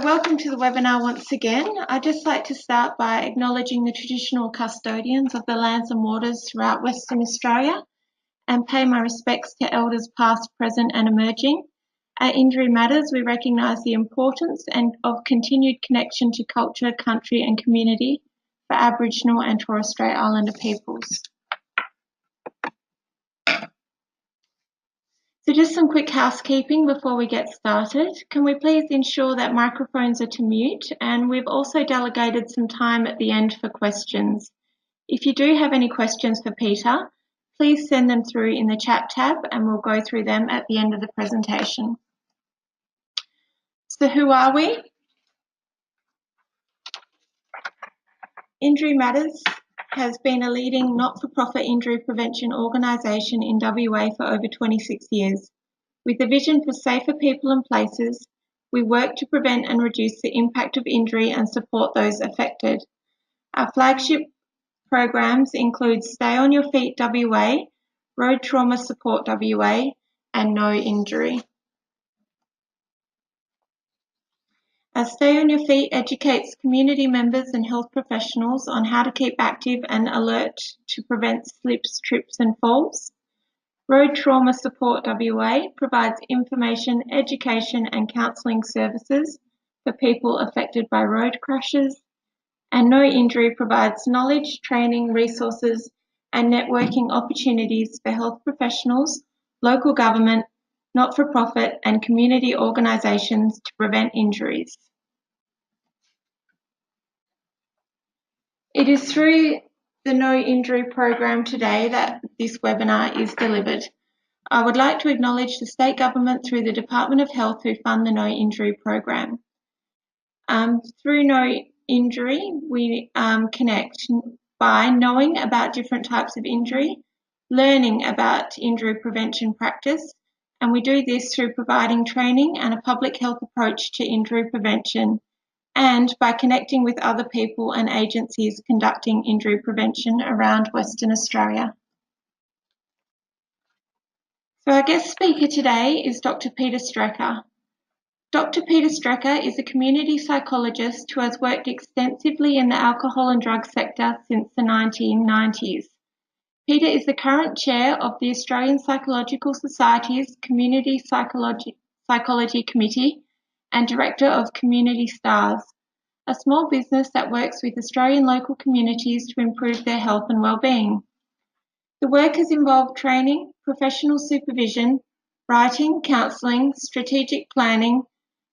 Welcome to the webinar once again. I'd just like to start by acknowledging the traditional custodians of the lands and waters throughout Western Australia and pay my respects to elders past, present and emerging. At Injury Matters, we recognise the importance of continued connection to culture, country and community for Aboriginal and Torres Strait Islander peoples. So just some quick housekeeping before we get started. Can we please ensure that microphones are to mute, and we've also delegated some time at the end for questions. If you do have any questions for Peter, please send them through in the chat tab and we'll go through them at the end of the presentation. So who are we? Injury Matters has been a leading not-for-profit injury prevention organisation in WA for over 26 years. With a vision for safer people and places, we work to prevent and reduce the impact of injury and support those affected. Our flagship programs include Stay on Your Feet WA, Road Trauma Support WA and No Injury. Our Stay on Your Feet educates community members and health professionals on how to keep active and alert to prevent slips, trips and falls. Road Trauma Support WA provides information, education and counselling services for people affected by road crashes. And No Injury provides knowledge, training, resources and networking opportunities for health professionals, local government, not-for-profit and community organisations to prevent injuries. It is through the No Injury program today that this webinar is delivered. I would like to acknowledge the state government through the Department of Health who fund the No Injury program. Through No Injury, we connect by knowing about different types of injury, learning about injury prevention practice, and we do this through providing training and a public health approach to injury prevention, and by connecting with other people and agencies conducting injury prevention around Western Australia. So our guest speaker today is Dr. Peter Streker. Dr. Peter Streker is a community psychologist who has worked extensively in the alcohol and drug sector since the 1990s. Peter is the current chair of the Australian Psychological Society's Community Psychology Committee and director of Community Stars, a small business that works with Australian local communities to improve their health and well-being. The work has involved training, professional supervision, writing, counselling, strategic planning,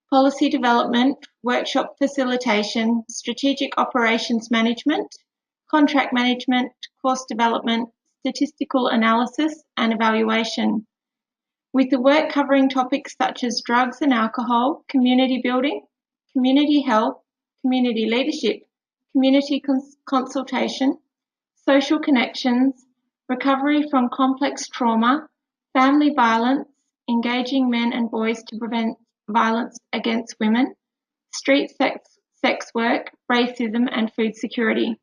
policy development, workshop facilitation, strategic operations management, contract management, course development, statistical analysis and evaluation, with the work covering topics such as drugs and alcohol, community building, community health, community leadership, community consultation, social connections, recovery from complex trauma, family violence, engaging men and boys to prevent violence against women, street sex work, racism and food security.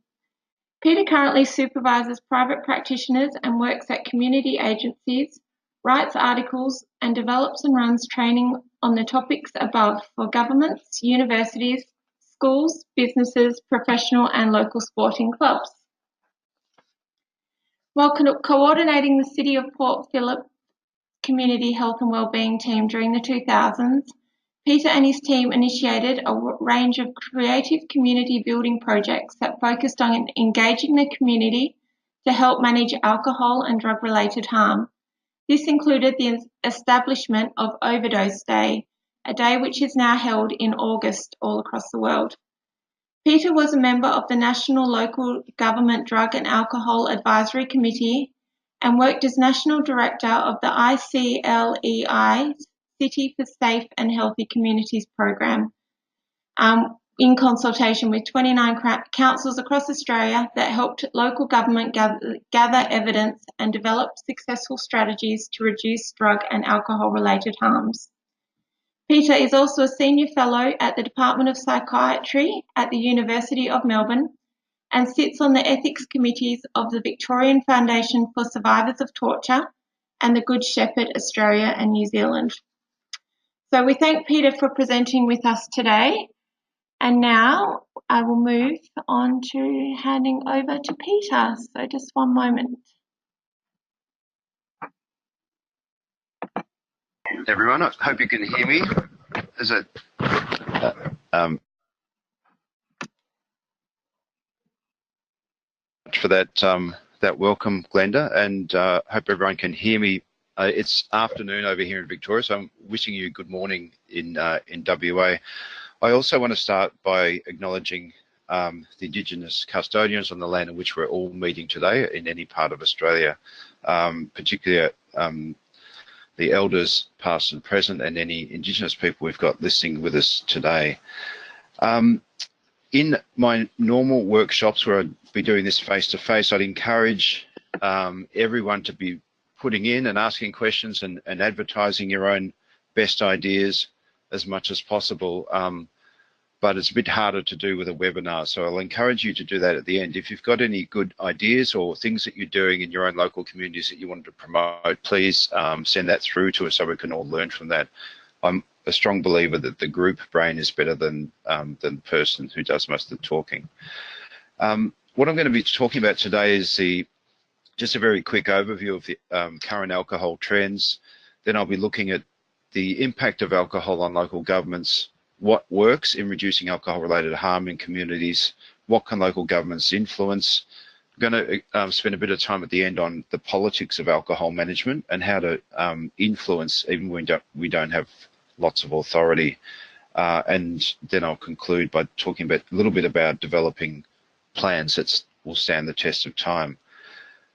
Peter currently supervises private practitioners and works at community agencies, writes articles and develops and runs training on the topics above for governments, universities, schools, businesses, professional and local sporting clubs. While coordinating the City of Port Phillip Community Health and Wellbeing team during the 2000s, Peter and his team initiated a range of creative community building projects that focused on engaging the community to help manage alcohol and drug-related harm. This included the establishment of Overdose Day, a day which is now held in August all across the world. Peter was a member of the National Local Government Drug and Alcohol Advisory Committee and worked as National Director of the ICLEI City for Safe and Healthy Communities program in consultation with 29 councils across Australia that helped local government gather evidence and develop successful strategies to reduce drug and alcohol-related harms. Peter is also a Senior Fellow at the Department of Psychiatry at the University of Melbourne and sits on the ethics committees of the Victorian Foundation for Survivors of Torture and the Good Shepherd Australia and New Zealand. So we thank Peter for presenting with us today. And now I will move on to handing over to Peter. So just one moment. Everyone, I hope you can hear me. Is it? For that welcome, Glenda, and hope everyone can hear me. It's afternoon over here in Victoria, so I'm wishing you good morning in WA. I also want to start by acknowledging the Indigenous custodians on the land in which we're all meeting today in any part of Australia, particularly the elders past and present and any Indigenous people we've got listening with us today. In my normal workshops where I'd be doing this face-to-face, I'd encourage everyone to be putting in and asking questions and advertising your own best ideas as much as possible. But it's a bit harder to do with a webinar. So I'll encourage you to do that at the end. If you've got any good ideas or things that you're doing in your own local communities that you want to promote, please send that through to us so we can all learn from that. I'm a strong believer that the group brain is better than the person who does most of the talking. What I'm going to be talking about today is just a very quick overview of the current alcohol trends. Then I'll be looking at the impact of alcohol on local governments, what works in reducing alcohol-related harm in communities, what can local governments influence. I'm going to spend a bit of time at the end on the politics of alcohol management and how to influence even when we don't have lots of authority. And then I'll conclude by talking about a little bit about developing plans that will stand the test of time.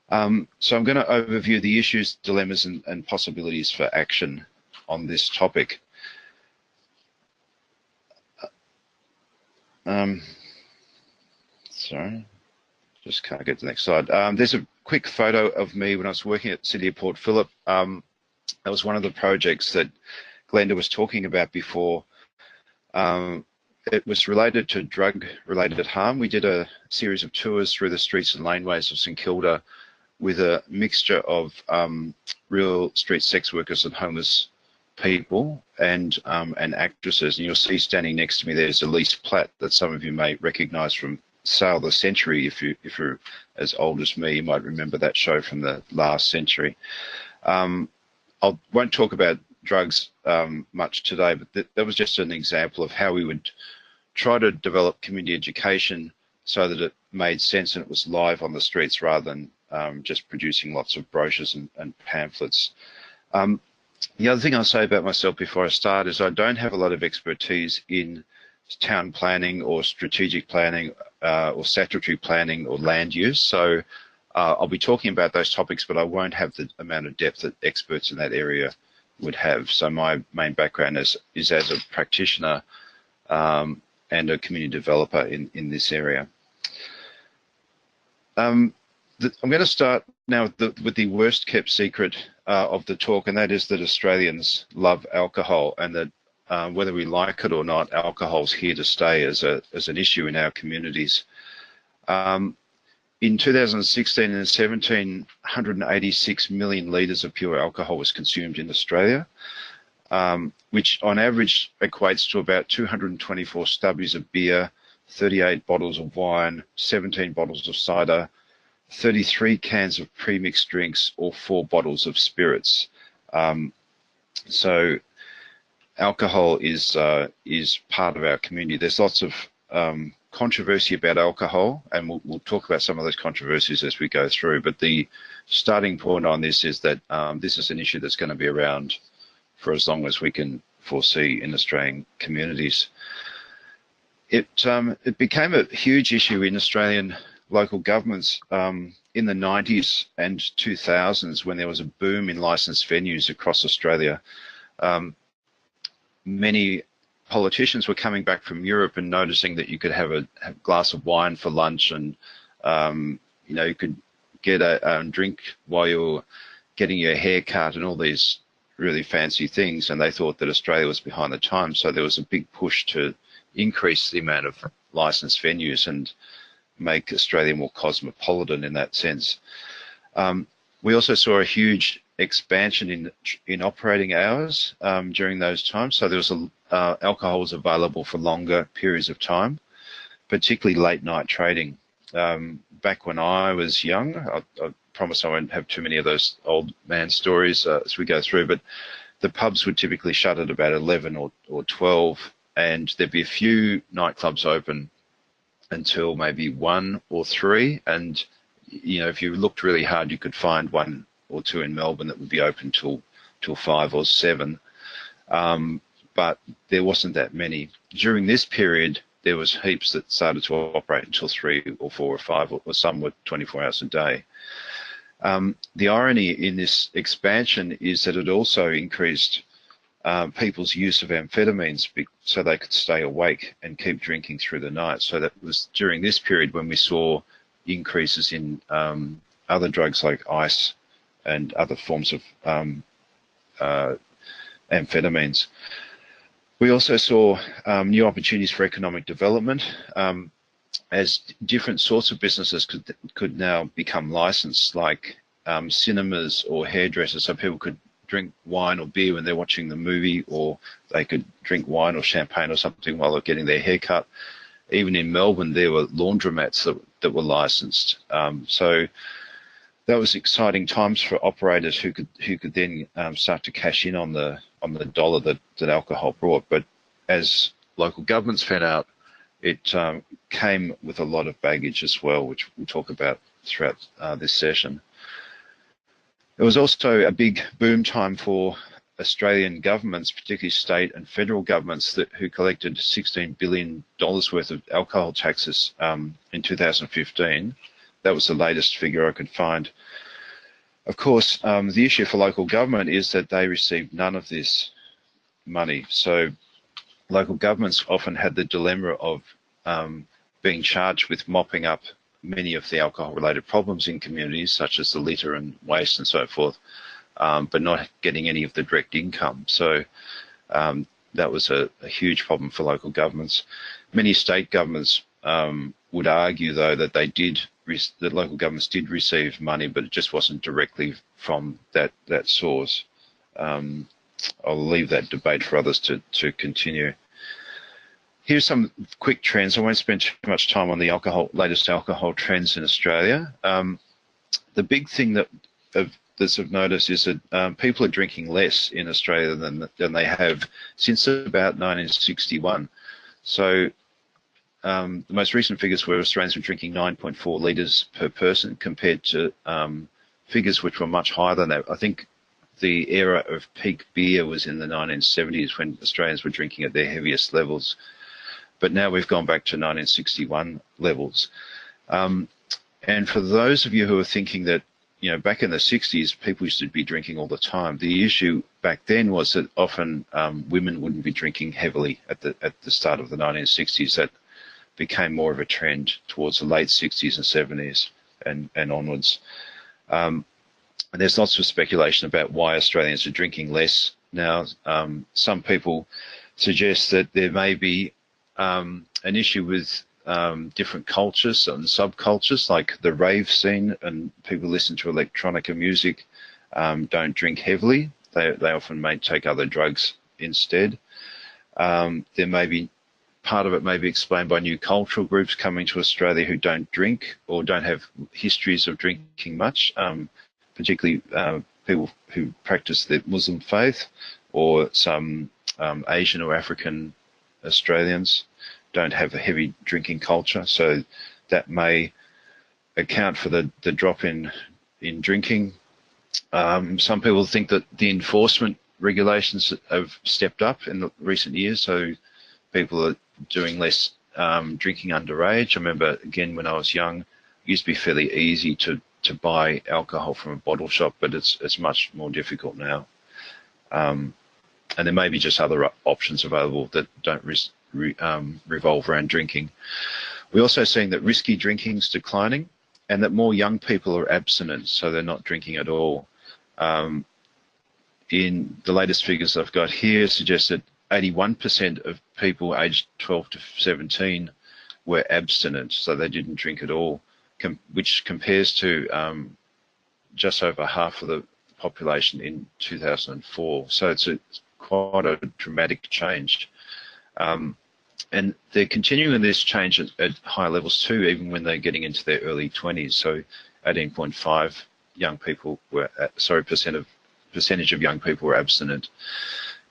So I'm going to overview the issues, dilemmas, and possibilities for action on this topic. Sorry, just can't get to the next slide. There's a quick photo of me when I was working at City of Port Phillip. That was one of the projects that Glenda was talking about before. It was related to drug-related harm. We did a series of tours through the streets and laneways of St Kilda with a mixture of real street sex workers and homeless people and actresses. And you'll see standing next to me there's Elise Platt that some of you may recognise from Sale of the Century. If you're as old as me, you might remember that show from the last century. I won't talk about drugs much today, but that was just an example of how we would try to develop community education so that it made sense and it was live on the streets rather than just producing lots of brochures and pamphlets. The other thing I'll say about myself before I start is I don't have a lot of expertise in town planning or strategic planning or statutory planning or land use. So I'll be talking about those topics, but I won't have the amount of depth that experts in that area would have. So my main background is as a practitioner and a community developer in this area. I'm going to start now with the worst kept secret of the talk, and that is that Australians love alcohol, and that whether we like it or not, alcohol's here to stay as an issue in our communities. In 2016 and 17, 186 million litres of pure alcohol was consumed in Australia, which on average equates to about 224 stubbies of beer, 38 bottles of wine, 17 bottles of cider, 33 cans of pre-mixed drinks, or 4 bottles of spirits. So alcohol is part of our community. There's lots of controversy about alcohol, and we'll talk about some of those controversies as we go through. But the starting point on this is that this is an issue that's going to be around for as long as we can foresee in Australian communities. It became a huge issue in Australian local governments in the 90s and 2000s when there was a boom in licensed venues across Australia. Many politicians were coming back from Europe and noticing that you could have a glass of wine for lunch, and you could get a drink while you're getting your hair cut and all these really fancy things, and they thought that Australia was behind the times. So there was a big push to increase the amount of licensed venues and make Australia more cosmopolitan in that sense. We also saw a huge expansion in operating hours during those times. So there was alcohol was available for longer periods of time, particularly late night trading. Back when I was young, I promise I won't have too many of those old man stories as we go through, but the pubs would typically shut at about 11 or 12, and there'd be a few nightclubs open until maybe 1 or 3. And, you know, if you looked really hard, you could find 1 or 2 in Melbourne that would be open till 5 or 7. But there wasn't that many. During this period, there was heaps that started to operate until 3 or 4 or 5, or some were 24 hours a day. The irony in this expansion is that it also increased people's use of amphetamines so they could stay awake and keep drinking through the night. So that was during this period when we saw increases in other drugs like ice and other forms of amphetamines. We also saw new opportunities for economic development as different sorts of businesses could now become licensed, like cinemas or hairdressers, so people could drink wine or beer when they're watching the movie, or they could drink wine or champagne or something while they're getting their hair cut. Even in Melbourne, there were laundromats that were licensed. So that was exciting times for operators who could then start to cash in on the dollar that alcohol brought. But as local governments found out, it came with a lot of baggage as well, which we'll talk about throughout this session. It was also a big boom time for Australian governments, particularly state and federal governments, who collected $16 billion worth of alcohol taxes in 2015. That was the latest figure I could find. Of course, the issue for local government is that they received none of this money. So local governments often had the dilemma of being charged with mopping up many of the alcohol-related problems in communities, such as the litter and waste and so forth, but not getting any of the direct income. So that was a huge problem for local governments. Many state governments would argue, though, that that local governments did receive money, but it just wasn't directly from that source. I'll leave that debate for others to continue. Here's some quick trends. I won't spend too much time on the latest alcohol trends in Australia. The big thing that's of notice is that people are drinking less in Australia than they have since about 1961. So the most recent figures were Australians were drinking 9.4 litres per person, compared to figures which were much higher than that. I think the era of peak beer was in the 1970s, when Australians were drinking at their heaviest levels. But now we've gone back to 1961 levels. And for those of you who are thinking that, you know, back in the 60s, people used to be drinking all the time, the issue back then was that often women wouldn't be drinking heavily at the start of the 1960s. That became more of a trend towards the late 60s and 70s and onwards. And there's lots of speculation about why Australians are drinking less now. Some people suggest that there may be an issue with different cultures and subcultures, like the rave scene, and people listen to electronica music don't drink heavily. They often may take other drugs instead. There may be part of it may be explained by new cultural groups coming to Australia who don't drink or don't have histories of drinking much, particularly people who practice the Muslim faith, or some Asian or African Australians don't have a heavy drinking culture. So that may account for the drop in drinking. Some people think that the enforcement regulations have stepped up in the recent years, so people are doing less drinking underage. I remember, again, when I was young, it used to be fairly easy to buy alcohol from a bottle shop, but it's much more difficult now. And there may be just other options available that don't revolve around drinking. We're also seeing that risky drinking is declining, and that more young people are abstinent, so they're not drinking at all. In the latest figures I've got here suggest that 81% of people aged 12 to 17 were abstinent, so they didn't drink at all, which compares to just over half of the population in 2004. So it's quite a dramatic change. And they're continuing this change at higher levels too, even when they're getting into their early 20s. So 18.5 young people were, percentage of young people were abstinent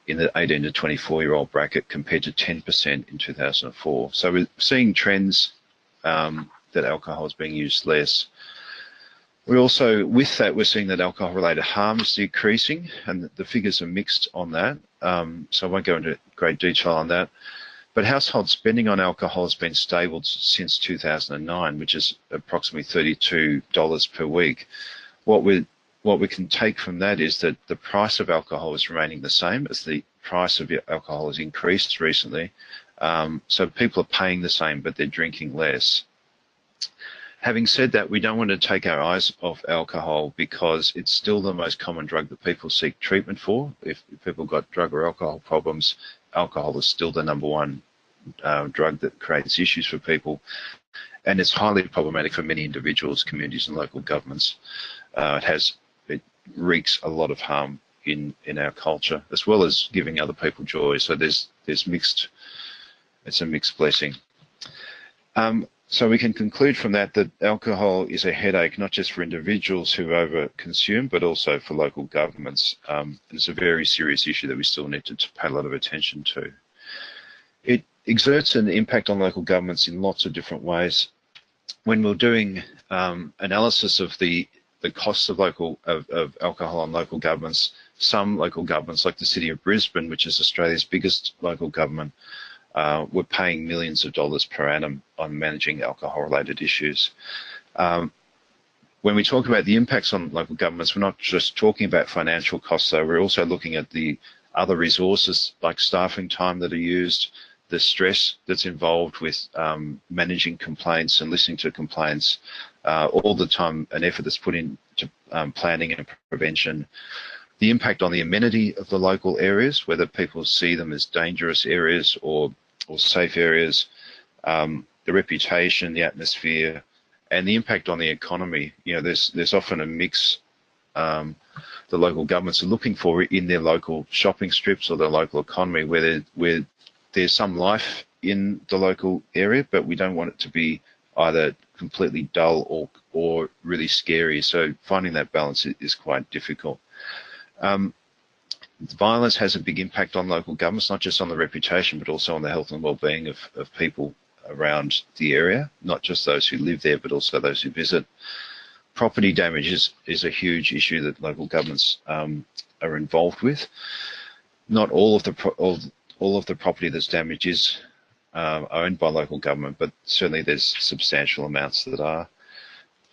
in the 18 to 24-year-old bracket compared to 10% in 2004. So we're seeing trends that alcohol is being used less. We also, with that, we're seeing that alcohol-related harm is decreasing, and the figures are mixed on that. So I won't go into great detail on that. But household spending on alcohol has been stable since 2009, which is approximately $32 per week. What we can take from that is that the price of alcohol is remaining the same as the price of alcohol has increased recently. So people are paying the same, but they're drinking less. Having said that, we don't want to take our eyes off alcohol because it's still the most common drug that people seek treatment for. If people got drug or alcohol problems, alcohol is still the number one drug that creates issues for people. And it's highly problematic for many individuals, communities and local governments. It wreaks a lot of harm in our culture, as well as giving other people joy. So it's a mixed blessing. So we can conclude from that alcohol is a headache, not just for individuals who over-consume, but also for local governments. It's a very serious issue that we still need to pay a lot of attention to. It exerts an impact on local governments in lots of different ways. When we're doing analysis of the costs of alcohol on local governments, some local governments, like the City of Brisbane, which is Australia's biggest local government, we're paying millions of dollars per annum on managing alcohol-related issues. When we talk about the impacts on local governments, we're not just talking about financial costs, though. We're also looking at the other resources like staffing time that are used, the stress that's involved with managing complaints and listening to complaints, all the time and effort that's put into planning and prevention, the impact on the amenity of the local areas, whether people see them as dangerous areas or safe areas, the reputation, the atmosphere, and the impact on the economy. You know, there's often a mix the local governments are looking for in their local shopping strips or their local economy, where there's some life in the local area, but we don't want it to be either completely dull or really scary. So finding that balance is quite difficult. Violence has a big impact on local governments, not just on the reputation, but also on the health and well-being of people around the area, not just those who live there, but also those who visit. Property damage is a huge issue that local governments are involved with. Not all of the property that's damaged is owned by local government, but certainly there's substantial amounts that are.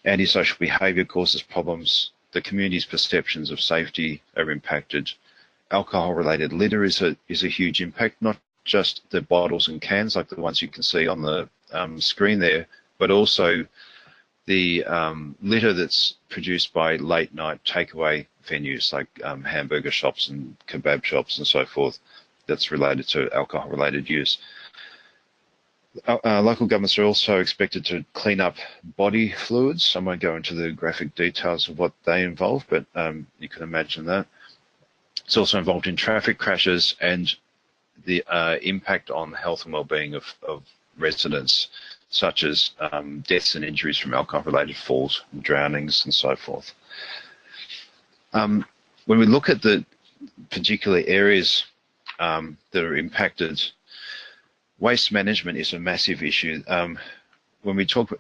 Antisocial behaviour causes problems. The community's perceptions of safety are impacted. Alcohol-related litter is a huge impact, not just the bottles and cans like the ones you can see on the screen there, but also the litter that's produced by late-night takeaway venues like hamburger shops and kebab shops and so forth that's related to alcohol-related use. Local governments are also expected to clean up body fluids. I won't go into the graphic details of what they involve, but you can imagine that. It's also involved in traffic crashes and the impact on the health and well-being of residents, such as deaths and injuries from alcohol-related falls and drownings and so forth. When we look at the particular areas that are impacted, waste management is a massive issue. When we talk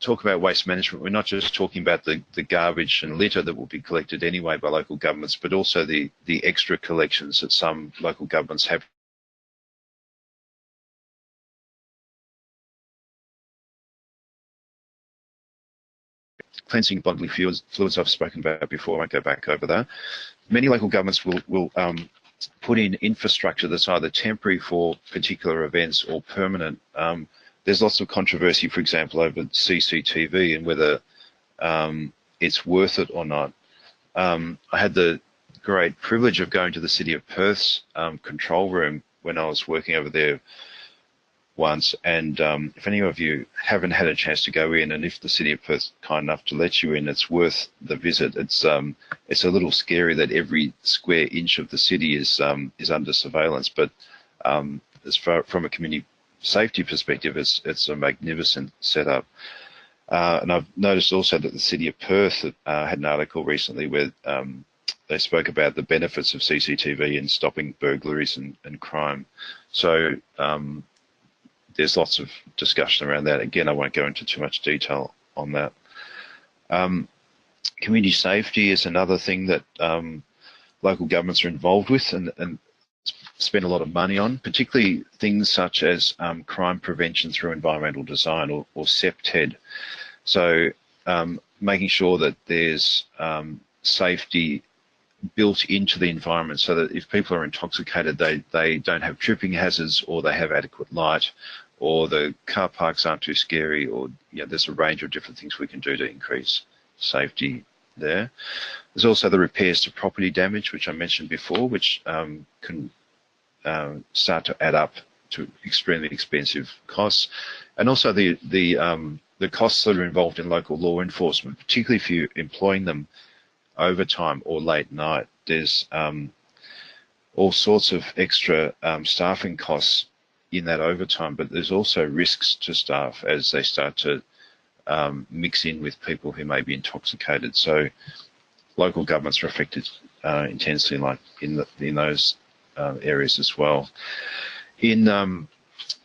about waste management, we're not just talking about the garbage and litter that will be collected anyway by local governments, but also the extra collections that some local governments have. Cleansing bodily fluids I've spoken about before, I won't go back over that. Many local governments will put in infrastructure that's either temporary for particular events or permanent. There's lots of controversy, for example, over CCTV and whether it's worth it or not. I had the great privilege of going to the City of Perth's control room when I was working over there once, and if any of you haven't had a chance to go in, and if the City of Perth's kind enough to let you in, it's worth the visit. It's a little scary that every square inch of the city is under surveillance, but as far from a community safety perspective, it's a magnificent setup. And I've noticed also that the City of Perth had an article recently where they spoke about the benefits of CCTV in stopping burglaries and crime. So there's lots of discussion around that. Again, I won't go into too much detail on that. Community safety is another thing that local governments are involved with and spend a lot of money on, particularly things such as crime prevention through environmental design or CEPTED. So making sure that there's safety built into the environment so that if people are intoxicated, they don't have tripping hazards, or they have adequate light, or the car parks aren't too scary, or there's a range of different things we can do to increase safety there. There's also the repairs to property damage, which I mentioned before, which can start to add up to extremely expensive costs, and also the costs that are involved in local law enforcement, particularly if you're employing them overtime or late night. There's all sorts of extra staffing costs in that overtime, but there's also risks to staff as they start to mix in with people who may be intoxicated. So local governments are affected intensely, like in those areas as well. In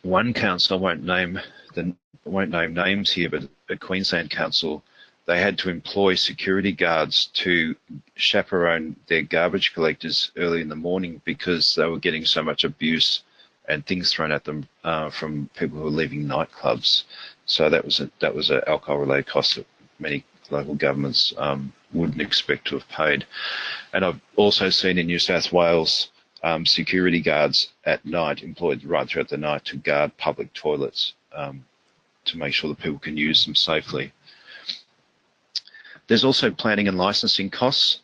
one council, I won't name names here, but at Queensland Council, they had to employ security guards to chaperone their garbage collectors early in the morning because they were getting so much abuse and things thrown at them from people who were leaving nightclubs. So that was an alcohol-related cost that many local governments wouldn't expect to have paid. And I've also seen in New South Wales security guards at night employed right throughout the night to guard public toilets to make sure that people can use them safely. There's also planning and licensing costs.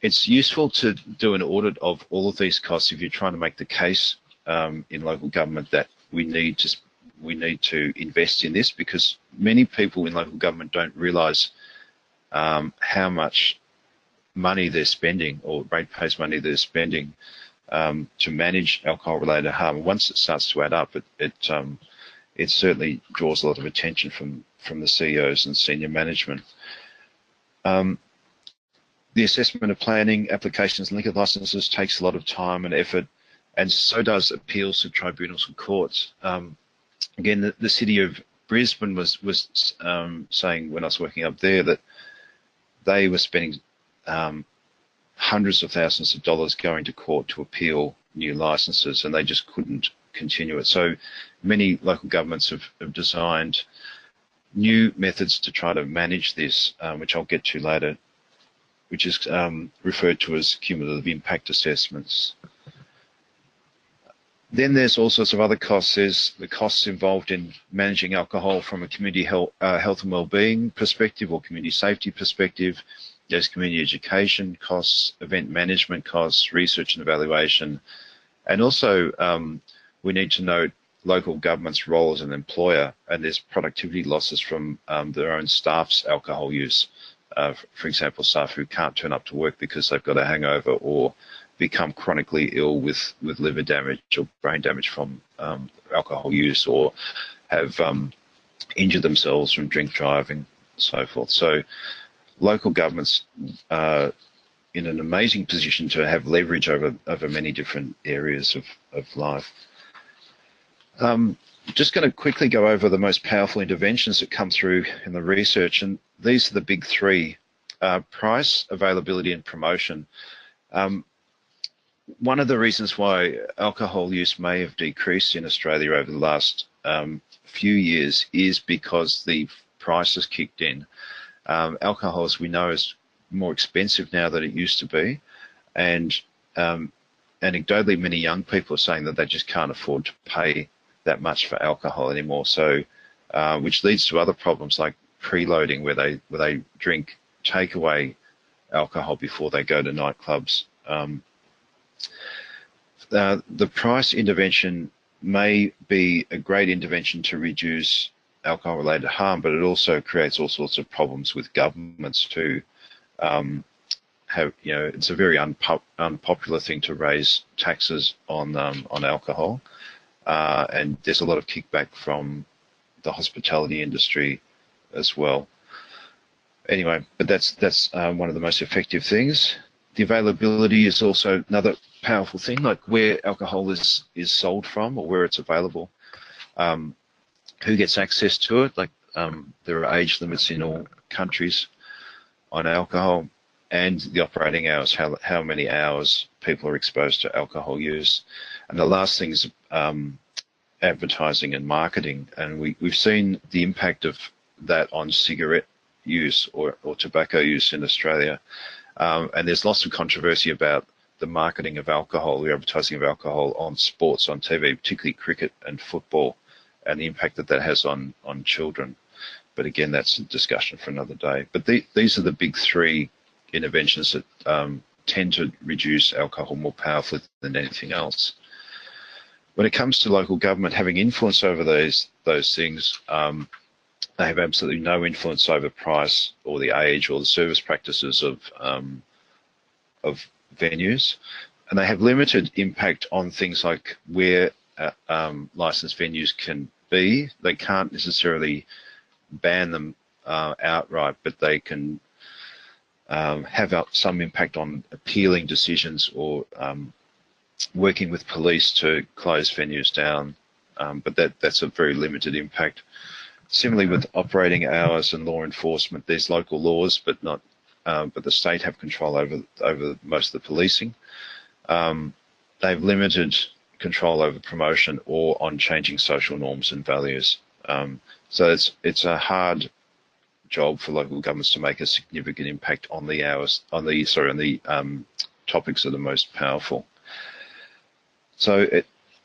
It's useful to do an audit of all of these costs if you're trying to make the case in local government that we need to invest in this, because many people in local government don't realise how much money they're spending, or ratepayers' money they're spending to manage alcohol-related harm. Once it starts to add up, it certainly draws a lot of attention from the CEOs and senior management. The assessment of planning applications and liquor licenses takes a lot of time and effort, and so does appeals to tribunals and courts. Again, the City of Brisbane was saying when I was working up there that they were spending hundreds of thousands of dollars going to court to appeal new licenses, and they just couldn't continue it. So many local governments have designed new methods to try to manage this, which I'll get to later, which is referred to as cumulative impact assessments. Then there's all sorts of other costs. There's the costs involved in managing alcohol from a community health and wellbeing perspective or community safety perspective. There's community education costs, event management costs, research and evaluation. And also we need to note local government's role as an employer, and there's productivity losses from their own staff's alcohol use. For example, staff who can't turn up to work because they've got a hangover or become chronically ill with liver damage or brain damage from alcohol use, or have injured themselves from drink driving and so forth. So local governments are in an amazing position to have leverage over many different areas of life. Just going to quickly go over the most powerful interventions that come through in the research, and these are the big three: price, availability, and promotion. One of the reasons why alcohol use may have decreased in Australia over the last few years is because the price has kicked in. Alcohol, as we know, is more expensive now than it used to be, and anecdotally, many young people are saying that they just can't afford to pay that much for alcohol anymore. So, which leads to other problems like preloading, where they drink takeaway alcohol before they go to nightclubs. The price intervention may be a great intervention to reduce alcohol-related harm, but it also creates all sorts of problems with governments who it's a very unpopular thing to raise taxes on alcohol. and there's a lot of kickback from the hospitality industry as well. Anyway, but that's one of the most effective things. The availability is also another powerful thing, like where alcohol is sold from or where it's available. Who gets access to it? Like there are age limits in all countries on alcohol, and the operating hours, how many hours people are exposed to alcohol use. And the last thing is advertising and marketing, and we've seen the impact of that on cigarette use or tobacco use in Australia. And there's lots of controversy about the marketing of alcohol, the advertising of alcohol on sports, on TV, particularly cricket and football, and the impact that has on children. But again, that's a discussion for another day. But these are the big three interventions that tend to reduce alcohol more powerfully than anything else. When it comes to local government having influence over those things, they have absolutely no influence over price or the age or the service practices of venues, and they have limited impact on things like where licensed venues can be. They can't necessarily ban them outright, but they can have some impact on appealing decisions or working with police to close venues down, but that's a very limited impact. Similarly with operating hours and law enforcement, there's local laws, but the state have control over most of the policing. They've limited control over promotion or on changing social norms and values. So it's a hard job for local governments to make a significant impact on the topics that are most powerful. So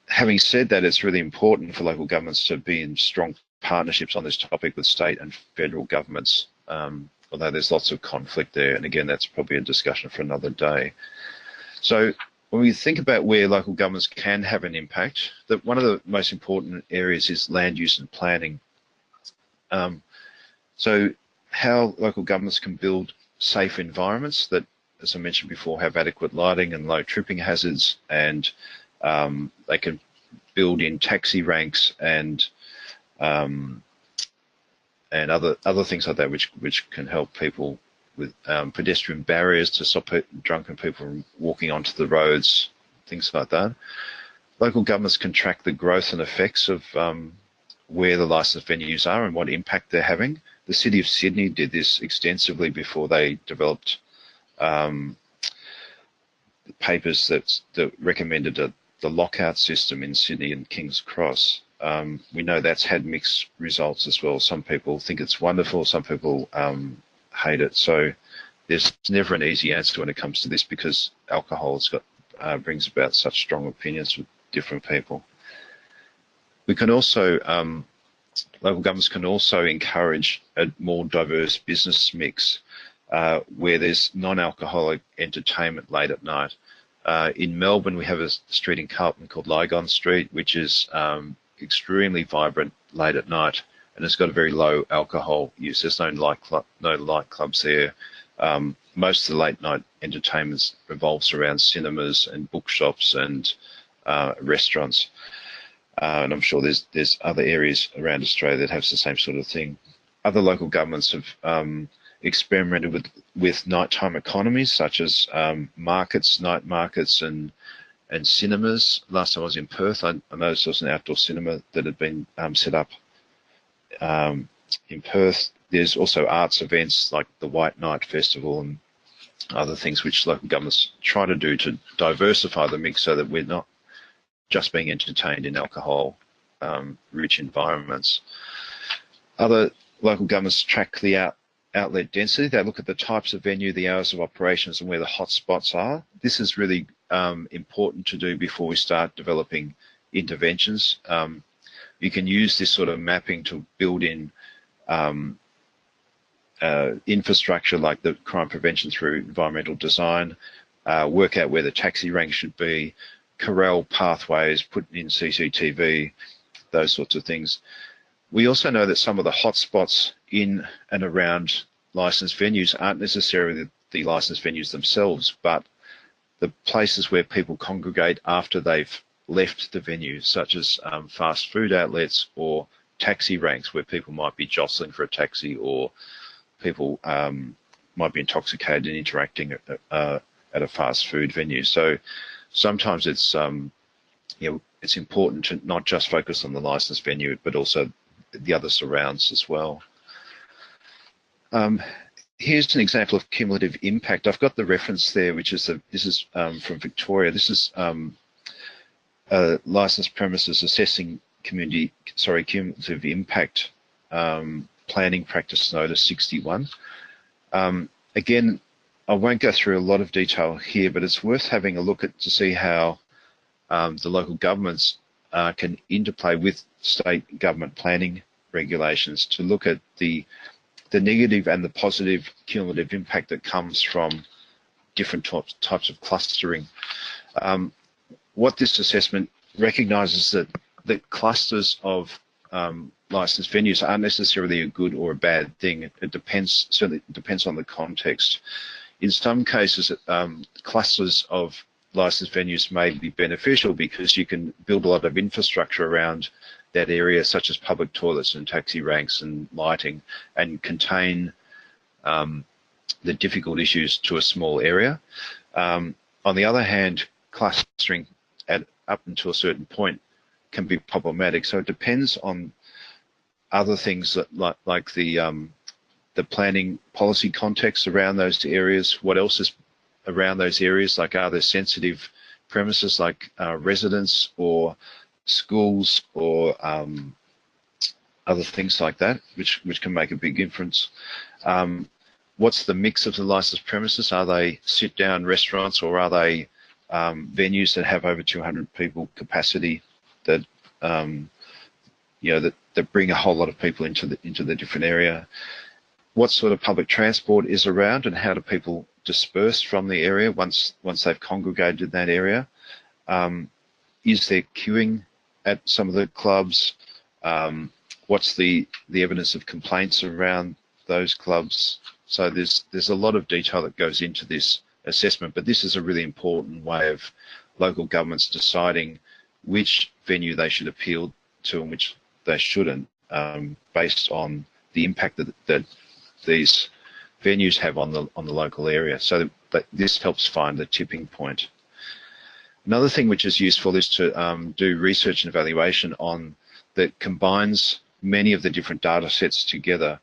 having said that, it's really important for local governments to be in strong partnerships on this topic with state and federal governments, although there's lots of conflict there. And again, that's probably a discussion for another day. So when we think about where local governments can have an impact, that one of the most important areas is land use and planning. So how local governments can build safe environments that, as I mentioned before, have adequate lighting and low tripping hazards, and they can build in taxi ranks and other things like that, which can help people with pedestrian barriers to stop drunken people from walking onto the roads, things like that. Local governments can track the growth and effects of where the licensed venues are and what impact they're having. The City of Sydney did this extensively before they developed papers that recommended the lockout system in Sydney and King's Cross. We know that's had mixed results as well. Some people think it's wonderful, some people hate it. So there's never an easy answer when it comes to this, because alcohol brings about such strong opinions with different people. We can also, local governments can also encourage a more diverse business mix where there's non-alcoholic entertainment late at night. In Melbourne, we have a street in Carlton called Lygon Street, which is extremely vibrant late at night, and it's got a very low alcohol use. There's no nightclubs there. Most of the late night entertainment revolves around cinemas and bookshops and restaurants. And I'm sure there's other areas around Australia that have the same sort of thing. Other local governments have experimented with nighttime economies, such as night markets and cinemas. Last time I was in Perth, I noticed there was an outdoor cinema that had been set up in Perth. There's also arts events like the White Night Festival and other things which local governments try to do to diversify the mix so that we're not just being entertained in alcohol-rich environments. Other local governments track the outlet density. They look at the types of venue, the hours of operations, and where the hot spots are. This is really important to do before we start developing interventions. You can use this sort of mapping to build in infrastructure like the crime prevention through environmental design, work out where the taxi rank should be, corral pathways, put in CCTV, those sorts of things. We also know that some of the hotspots in and around licensed venues aren't necessarily the licensed venues themselves, but the places where people congregate after they've left the venue, such as fast food outlets or taxi ranks where people might be jostling for a taxi, or people might be intoxicated and interacting at a fast food venue. So sometimes it's it's important to not just focus on the licensed venue, but also the other surrounds as well. Here's an example of cumulative impact. I've got the reference there, which is this is from Victoria. This is licensed premises assessing cumulative impact planning practice notice 61. Again, I won't go through a lot of detail here, but it's worth having a look at to see how the local governments can interplay with state government planning regulations to look at the negative and the positive cumulative impact that comes from different types of clustering. What this assessment recognises that the clusters of licensed venues aren't necessarily a good or a bad thing. It certainly depends on the context. In some cases, clusters of licensed venues may be beneficial because you can build a lot of infrastructure around that area, such as public toilets and taxi ranks and lighting, and contain the difficult issues to a small area. On the other hand, clustering up until a certain point can be problematic. So it depends on other things that, like the planning policy context around those areas. What else is around those areas? Like, are there sensitive premises like residents or schools or other things like that, which can make a big difference. What's the mix of the licensed premises? Are they sit-down restaurants, or are they venues that have over 200 people capacity that that bring a whole lot of people into the different area? What sort of public transport is around, and how do people disperse from the area once they've congregated in that area? Is there queuing at some of the clubs? What's the evidence of complaints around those clubs? So there's a lot of detail that goes into this assessment, but this is a really important way of local governments deciding which venue they should appeal to and which they shouldn't, based on the impact that these venues have on the local area. So that this helps find the tipping point. Another thing which is useful is to do research and evaluation that combines many of the different data sets together.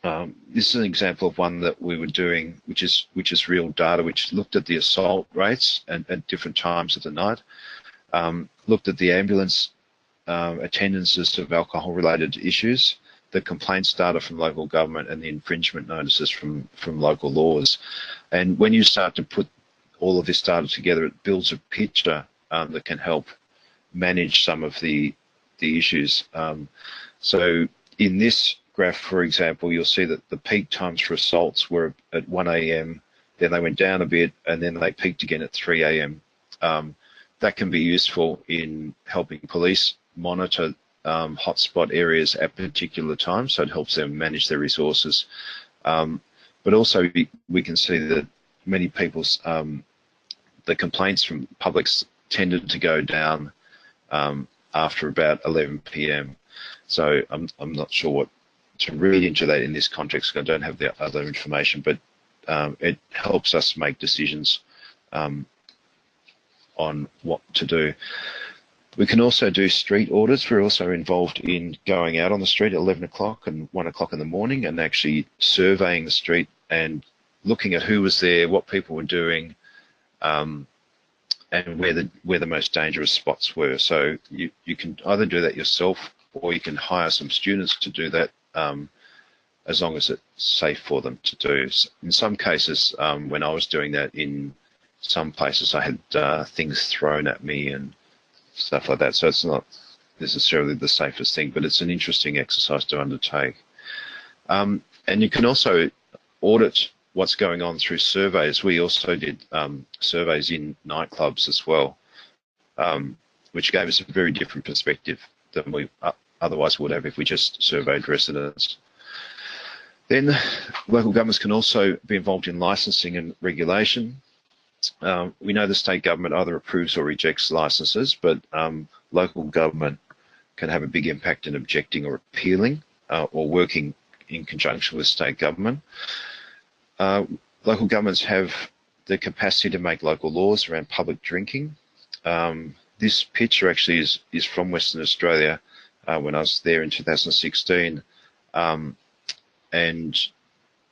This is an example of one that we were doing, which is real data, which looked at the assault rates at different times of the night, looked at the ambulance attendances of alcohol-related issues, the complaints data from local government, and the infringement notices from local laws. And when you start to put all of this data together, it builds a picture that can help manage some of the issues. So in this graph, for example, you'll see that the peak times for assaults were at 1 a.m., then they went down a bit, and then they peaked again at 3 a.m. That can be useful in helping police monitor hotspot areas at particular times, so it helps them manage their resources. But also we can see that many people's the complaints from publics tended to go down after about 11 p.m. So I'm not sure what to read into that in this context. I don't have the other information, but it helps us make decisions on what to do. We can also do street audits. We're also involved in going out on the street at 11 o'clock and 1 o'clock in the morning and actually surveying the street and looking at who was there, what people were doing, and where the most dangerous spots were. So you can either do that yourself, or you can hire some students to do that, as long as it's safe for them to do. In some cases, when I was doing that, in some places I had things thrown at me and stuff like that. So it's not necessarily the safest thing, but it's an interesting exercise to undertake. And you can also audit what's going on through surveys. We also did surveys in nightclubs as well, which gave us a very different perspective than we otherwise would have if we just surveyed residents. Then local governments can also be involved in licensing and regulation. we know the state government either approves or rejects licenses, but local government can have a big impact in objecting or appealing or working in conjunction with state government. Local governments have the capacity to make local laws around public drinking. This picture actually is from Western Australia when I was there in 2016, and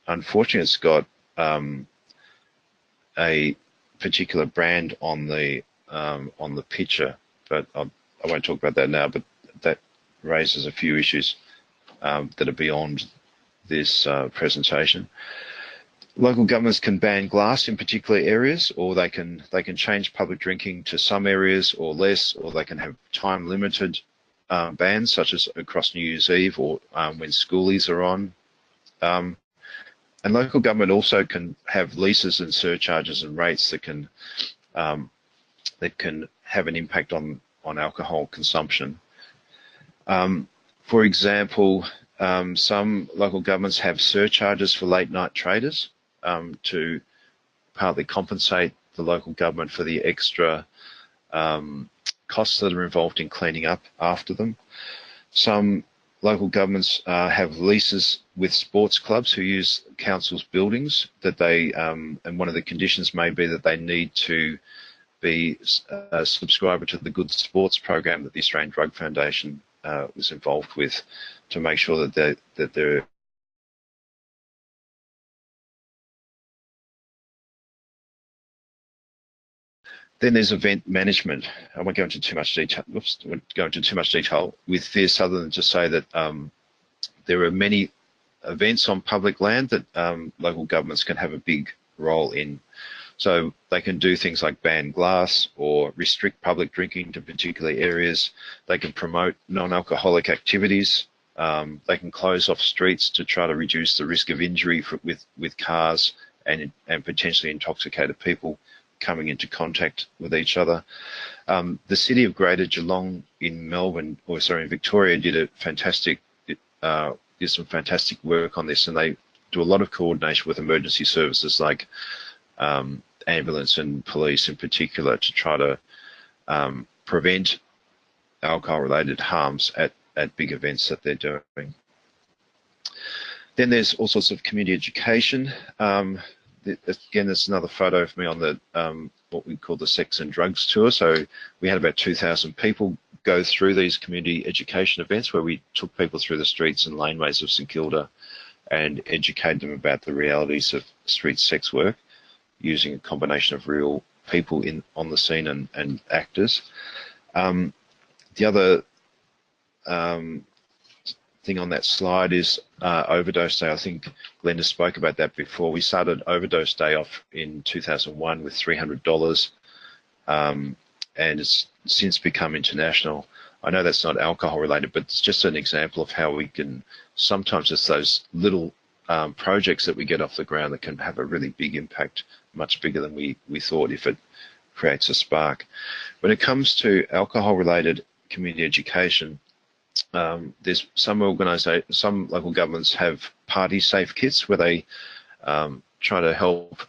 unfortunately it's got a particular brand on the picture, but I won't talk about that now. But that raises a few issues that are beyond this presentation. Local governments can ban glass in particular areas, or they can change public drinking to some areas or less, or they can have time limited bans, such as across New Year's Eve or when schoolies are on. And local government also can have leases and surcharges and rates that can have an impact on alcohol consumption. For example, some local governments have surcharges for late night traders to partly compensate the local government for the extra costs that are involved in cleaning up after them. Some local governments have leases with sports clubs who use council's buildings that they, and one of the conditions may be that they need to be a subscriber to the Good Sports program that the Australian Drug Foundation was involved with, to make sure that they're Then there's event management. I won't go into too much detail. Oops, I won't go into too much detail with this, other than to say that there are many events on public land that local governments can have a big role in. So they can do things like ban glass or restrict public drinking to particular areas. They can promote non-alcoholic activities. They can close off streets to try to reduce the risk of injury with cars and potentially intoxicated people coming into contact with each other. The City of Greater Geelong in Melbourne, or sorry, in Victoria, did some fantastic work on this, and they do a lot of coordination with emergency services like ambulance and police in particular to try to prevent alcohol-related harms at big events that they're doing. Then there's all sorts of community education. Again, there's another photo of me on the what we call the sex and drugs tour. So we had about 2,000 people go through these community education events where we took people through the streets and laneways of St Kilda and educated them about the realities of street sex work using a combination of real people on the scene and actors. The other thing on that slide is Overdose Day. I think Glenda spoke about that before. We started Overdose Day off in 2001 with $300, and it's since become international. I know that's not alcohol related, but it's just an example of how we can, sometimes it's those little projects that we get off the ground that can have a really big impact, much bigger than we thought, if it creates a spark. When it comes to alcohol related community education, there's some local governments have party safe kits where they try to help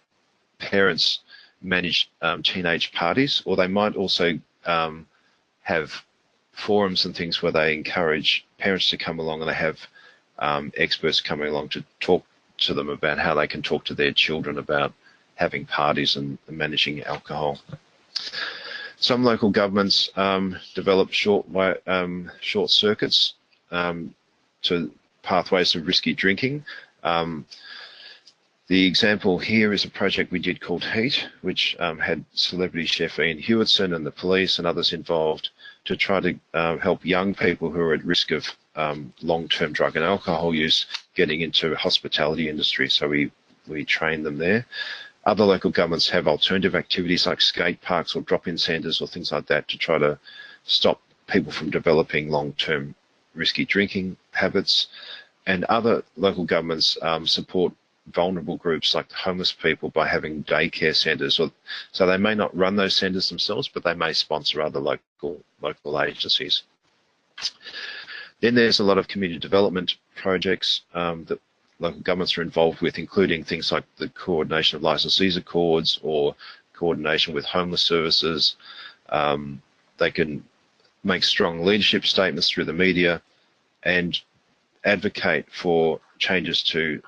parents manage teenage parties, or they might also have forums and things where they encourage parents to come along, and they have experts coming along to talk to them about how they can talk to their children about having parties and managing alcohol. Some local governments develop short circuits to pathways of risky drinking. The example here is a project we did called Heat, which had celebrity chef Ian Hewitson and the police and others involved to try to help young people who are at risk of long-term drug and alcohol use getting into the hospitality industry. So we trained them there. Other local governments have alternative activities like skate parks or drop-in centres or things like that to try to stop people from developing long-term risky drinking habits. And other local governments support vulnerable groups like the homeless people by having daycare centres. So they may not run those centres themselves, but they may sponsor other local agencies. Then there's a lot of community development projects that local governments are involved with, including things like the coordination of licensees accords or coordination with homeless services. They can make strong leadership statements through the media and advocate for changes to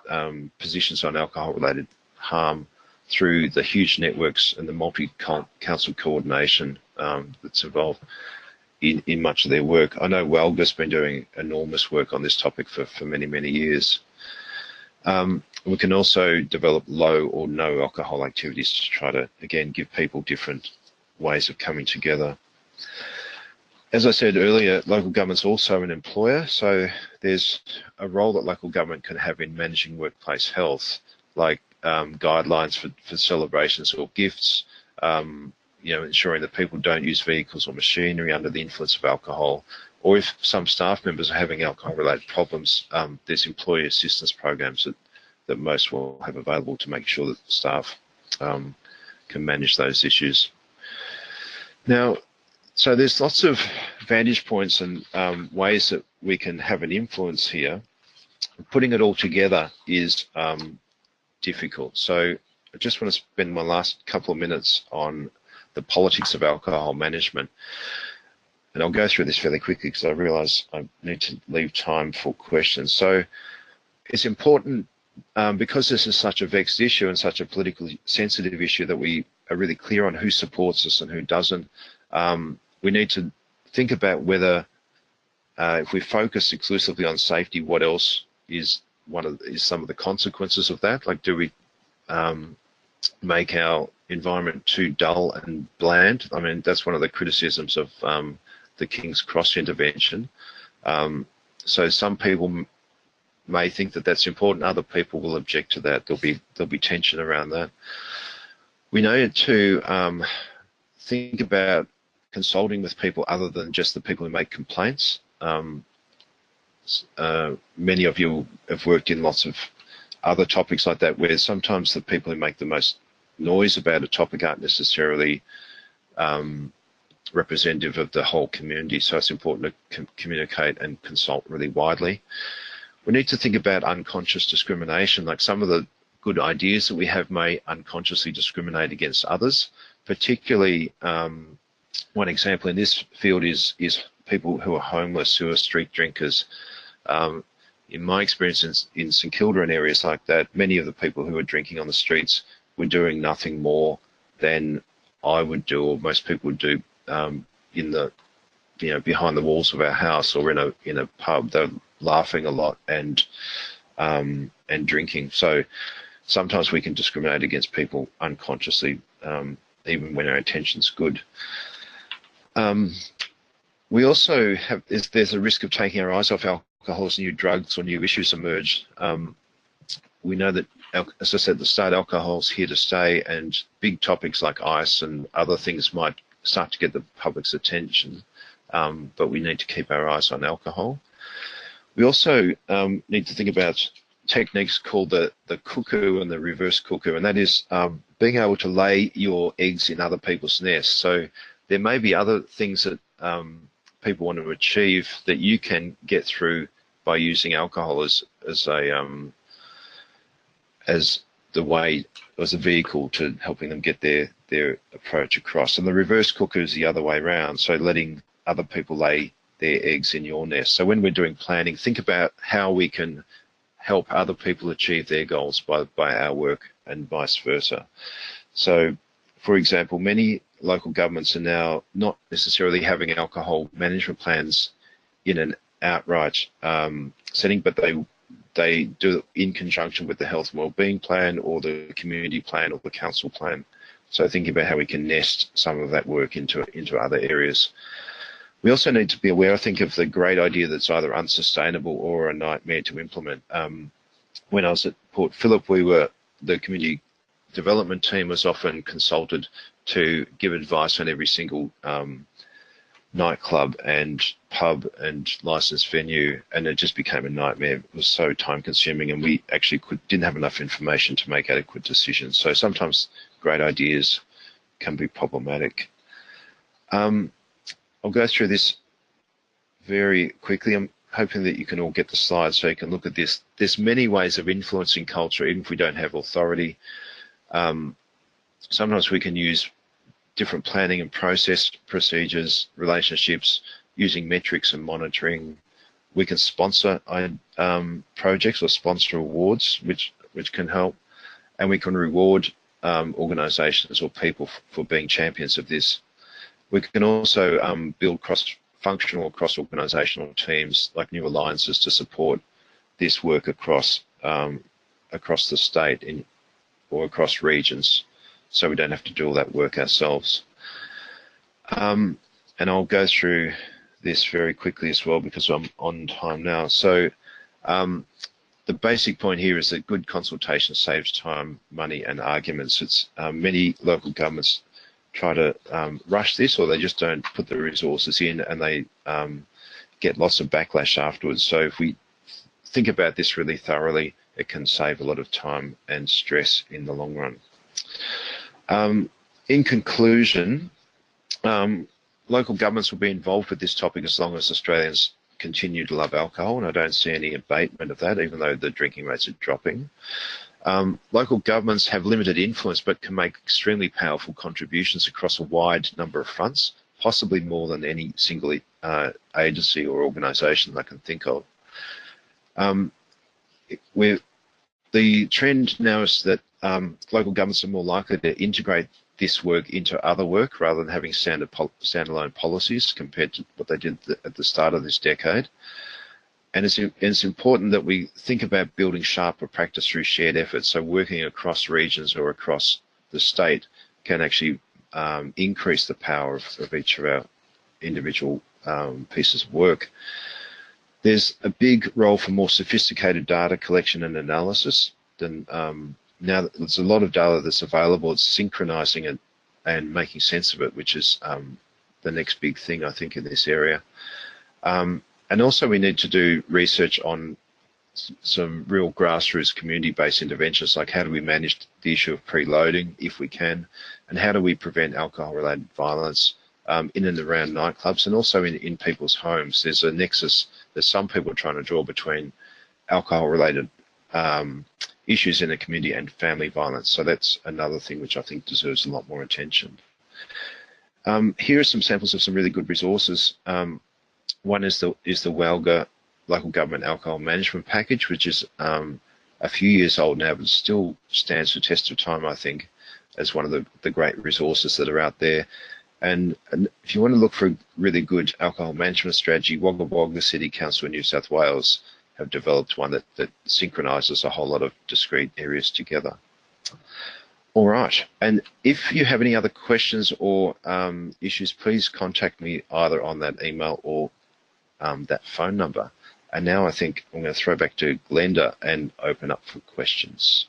positions on alcohol-related harm through the huge networks and the multi-council coordination that's involved in much of their work. I know WALGA's been doing enormous work on this topic for many, many years. We can also develop low or no alcohol activities to try to, again, give people different ways of coming together. As I said earlier, local government's also an employer, so there's a role that local government can have in managing workplace health, like guidelines for celebrations or gifts, ensuring that people don't use vehicles or machinery under the influence of alcohol, or if some staff members are having alcohol-related problems, there's employee assistance programs that most will have available to make sure that staff can manage those issues. Now, so there's lots of vantage points and ways that we can have an influence here. Putting it all together is difficult. So I just want to spend my last couple of minutes on the politics of alcohol management. And I'll go through this fairly quickly because I realise I need to leave time for questions. So it's important, because this is such a vexed issue and such a politically sensitive issue, that we are really clear on who supports us and who doesn't. We need to think about whether, if we focus exclusively on safety, what else is some of the consequences of that? Like, do we make our environment too dull and bland? I mean, that's one of the criticisms of the King's Cross intervention. So some people may think that that's important. Other people will object to that. There'll be tension around that. We need to think about consulting with people other than just the people who make complaints. Many of you have worked in lots of other topics like that, where sometimes the people who make the most noise about a topic aren't necessarily representative of the whole community. So it's important to communicate and consult really widely. We need to think about unconscious discrimination. Like, some of the good ideas that we have may unconsciously discriminate against others. Particularly, one example in this field is people who are homeless, who are street drinkers. In my experience in St Kilda and areas like that, many of the people who are drinking on the streets were doing nothing more than I would do, or most people would do, in the, behind the walls of our house or in a pub. They're laughing a lot and drinking. So sometimes we can discriminate against people unconsciously, even when our intention's good. We also have, there's a risk of taking our eyes off alcohol as new drugs or new issues emerge. We know that, as I said at the start, alcohol's here to stay, and big topics like ice and other things might start to get the public's attention, but we need to keep our eyes on alcohol. We also need to think about techniques called the cuckoo and the reverse cuckoo, and that is being able to lay your eggs in other people's nests. So there may be other things that people want to achieve that you can get through by using alcohol as a vehicle to helping them get their approach across. And the reverse cuckoo is the other way around, so letting other people lay their eggs in your nest. So when we're doing planning, think about how we can help other people achieve their goals by our work, and vice versa. So, for example, many local governments are now not necessarily having alcohol management plans in an outright setting, but they do it in conjunction with the health and wellbeing plan or the community plan or the council plan. So thinking about how we can nest some of that work into other areas. We also need to be aware, I think, of the great idea that's either unsustainable or a nightmare to implement. When I was at Port Phillip, the community development team was often consulted to give advice on every single nightclub and pub and licensed venue, and it just became a nightmare. It was so time consuming, and we actually didn't have enough information to make adequate decisions. So sometimes great ideas can be problematic. I'll go through this very quickly. I'm hoping that you can all get the slides so you can look at this. There's many ways of influencing culture, even if we don't have authority. Sometimes we can use different planning and process procedures, relationships, using metrics and monitoring. We can sponsor projects or sponsor awards, which can help, and we can reward organisations or people for being champions of this. We can also build cross-functional or cross-organisational teams, like new alliances, to support this work across the state or across regions, so we don't have to do all that work ourselves. And I'll go through this very quickly as well because I'm on time now. So the basic point here is that good consultation saves time, money, and arguments. It's many local governments try to rush this, or they just don't put the resources in, and they get lots of backlash afterwards. So if we think about this really thoroughly, it can save a lot of time and stress in the long run. In conclusion, local governments will be involved with this topic as long as Australians continue to love alcohol, and I don't see any abatement of that, even though the drinking rates are dropping. Local governments have limited influence but can make extremely powerful contributions across a wide number of fronts, possibly more than any single agency or organisation I can think of. The trend now is that local governments are more likely to integrate this work into other work rather than having standalone policies compared to what they did at the start of this decade. And it's important that we think about building sharper practice through shared efforts. So working across regions or across the state can actually increase the power of each of our individual pieces of work. There's a big role for more sophisticated data collection and analysis than now that there's a lot of data that's available. It's synchronizing it and making sense of it, which is the next big thing, I think, in this area. And also we need to do research on some real grassroots community-based interventions, like how do we manage the issue of preloading, if we can, and how do we prevent alcohol-related violence in and around nightclubs, and also in people's homes. There's a nexus that some people are trying to draw between alcohol-related issues in the community and family violence. So that's another thing which I think deserves a lot more attention. Here are some samples of some really good resources. One is the WALGA Local Government Alcohol Management Package, which is a few years old now, but still stands the test of time, I think, as one of the great resources that are out there. And if you want to look for a really good alcohol management strategy, Wagga Wagga City Council in New South Wales have developed one that synchronises a whole lot of discrete areas together. All right, and if you have any other questions or issues, please contact me either on that email or that phone number. And now I think I'm going to throw back to Glenda and open up for questions.